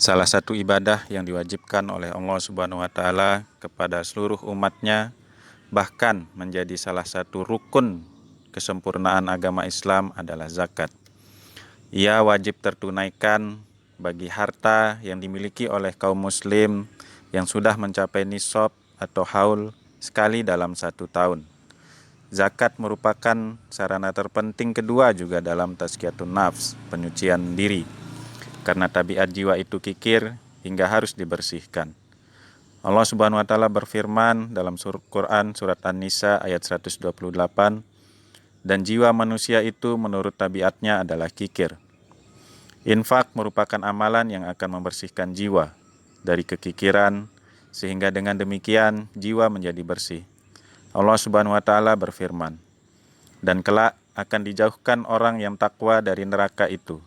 Salah satu ibadah yang diwajibkan oleh Allah Subhanahu wa taala kepada seluruh umatnya, bahkan menjadi salah satu rukun kesempurnaan agama Islam adalah zakat. Ia wajib tertunaikan bagi harta yang dimiliki oleh kaum muslim yang sudah mencapai nisab atau haul sekali dalam 1 tahun. Zakat merupakan sarana terpenting kedua juga dalam tazkiyatun nafs, penyucian diri. Karena tabiat jiwa itu kikir hingga harus dibersihkan. Allah Subhanahu wa taala berfirman dalam Quran surat An-Nisa ayat 128, dan jiwa manusia itu menurut tabiatnya adalah kikir. Infak merupakan amalan yang akan membersihkan jiwa dari kekikiran, sehingga dengan demikian jiwa menjadi bersih. Allah Subhanahu wa taala berfirman, dan kelak akan dijauhkan orang yang takwa dari neraka itu,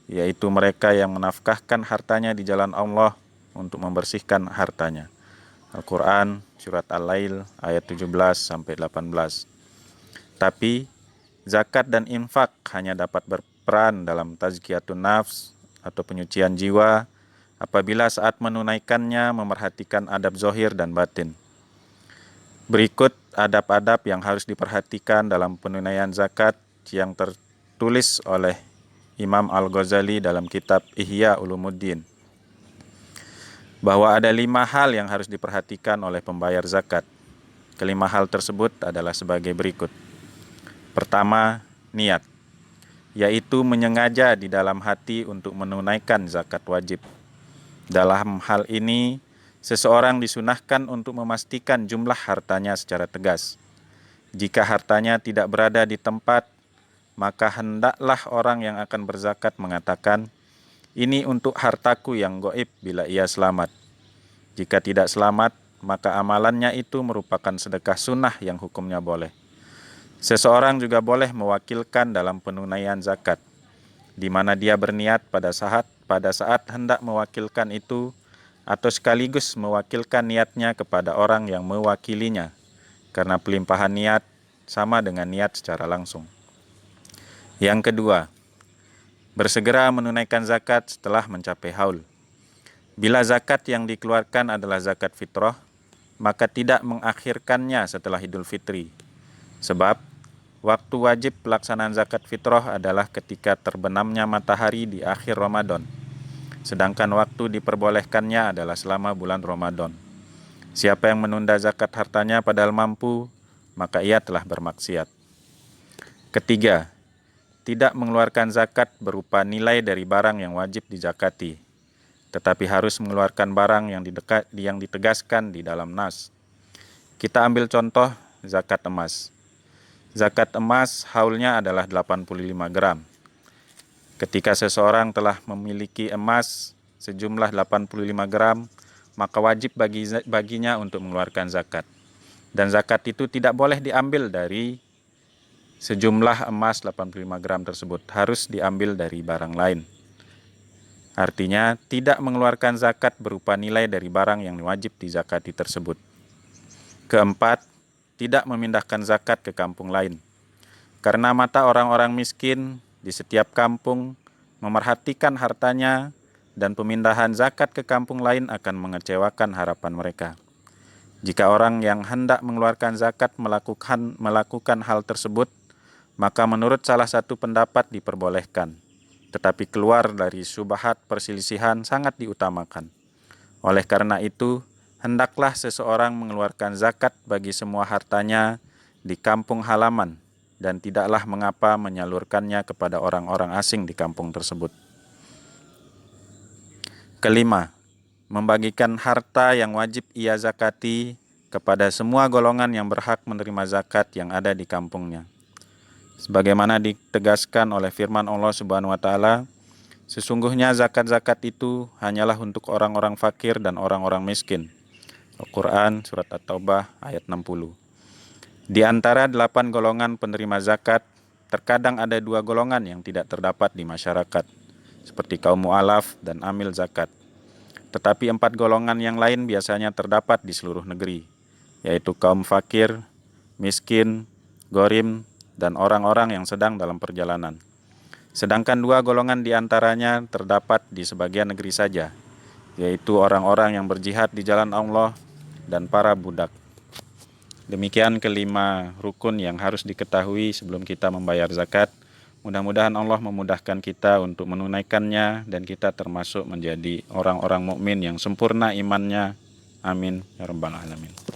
yaitu mereka yang menafkahkan hartanya di jalan Allah untuk membersihkan hartanya. Al-Quran surat Al-Lail ayat 17-18. Tapi zakat dan infak hanya dapat berperan dalam tazkiyatun nafs atau penyucian jiwa apabila saat menunaikannya memerhatikan adab zahir dan batin. Berikut adab-adab yang harus diperhatikan dalam penunaian zakat yang tertulis oleh Imam Al-Ghazali dalam kitab Ihya Ulumuddin, bahwa ada 5 hal yang harus diperhatikan oleh pembayar zakat. Kelima hal tersebut adalah sebagai berikut. Pertama, niat, yaitu menyengaja di dalam hati untuk menunaikan zakat wajib. Dalam hal ini, seseorang disunahkan untuk memastikan jumlah hartanya secara tegas. Jika hartanya tidak berada di tempat, maka hendaklah orang yang akan berzakat mengatakan, ini untuk hartaku yang gaib bila ia selamat. Jika tidak selamat, maka amalannya itu merupakan sedekah sunnah yang hukumnya boleh. Seseorang juga boleh mewakilkan dalam penunaian zakat, di mana dia berniat pada saat hendak mewakilkan itu, atau sekaligus mewakilkan niatnya kepada orang yang mewakilinya, karena pelimpahan niat sama dengan niat secara langsung. Yang kedua, bersegera menunaikan zakat setelah mencapai haul. Bila zakat yang dikeluarkan adalah zakat fitrah, maka tidak mengakhirkannya setelah Idul Fitri. Sebab waktu wajib pelaksanaan zakat fitrah adalah ketika terbenamnya matahari di akhir Ramadan. Sedangkan waktu diperbolehkannya adalah selama bulan Ramadan. Siapa yang menunda zakat hartanya padahal mampu, maka ia telah bermaksiat. Ketiga, tidak mengeluarkan zakat berupa nilai dari barang yang wajib dizakati, tetapi harus mengeluarkan barang yang ditegaskan di dalam nas. Kita ambil contoh zakat emas. Zakat emas haulnya adalah 85 gram. Ketika seseorang telah memiliki emas sejumlah 85 gram, maka wajib baginya untuk mengeluarkan zakat. Dan zakat itu tidak boleh diambil dari sejumlah emas 85 gram tersebut, harus diambil dari barang lain. Artinya, tidak mengeluarkan zakat berupa nilai dari barang yang wajib dizakati tersebut. Keempat, tidak memindahkan zakat ke kampung lain. Karena mata orang-orang miskin di setiap kampung memerhatikan hartanya, dan pemindahan zakat ke kampung lain akan mengecewakan harapan mereka. Jika orang yang hendak mengeluarkan zakat melakukan hal tersebut, maka menurut salah satu pendapat diperbolehkan, tetapi keluar dari syubhat perselisihan sangat diutamakan. Oleh karena itu, hendaklah seseorang mengeluarkan zakat bagi semua hartanya di kampung halaman, dan tidaklah mengapa menyalurkannya kepada orang-orang asing di kampung tersebut. Kelima, membagikan harta yang wajib ia zakati kepada semua golongan yang berhak menerima zakat yang ada di kampungnya. Sebagaimana ditegaskan oleh firman Allah Subhanahu wa taala, sesungguhnya zakat-zakat itu hanyalah untuk orang-orang fakir dan orang-orang miskin. Al-Quran surat At-Taubah ayat 60. Di antara 8 golongan penerima zakat, terkadang ada 2 golongan yang tidak terdapat di masyarakat, seperti kaum mu'alaf dan amil zakat. Tetapi 4 golongan yang lain biasanya terdapat di seluruh negeri, yaitu kaum fakir, miskin, ghorim, dan orang-orang yang sedang dalam perjalanan. Sedangkan 2 golongan di antaranya terdapat di sebagian negeri saja, yaitu orang-orang yang berjihad di jalan Allah dan para budak. Demikian kelima rukun yang harus diketahui sebelum kita membayar zakat. Mudah-mudahan Allah memudahkan kita untuk menunaikannya dan kita termasuk menjadi orang-orang mukmin yang sempurna imannya. Amin ya rabbal alamin.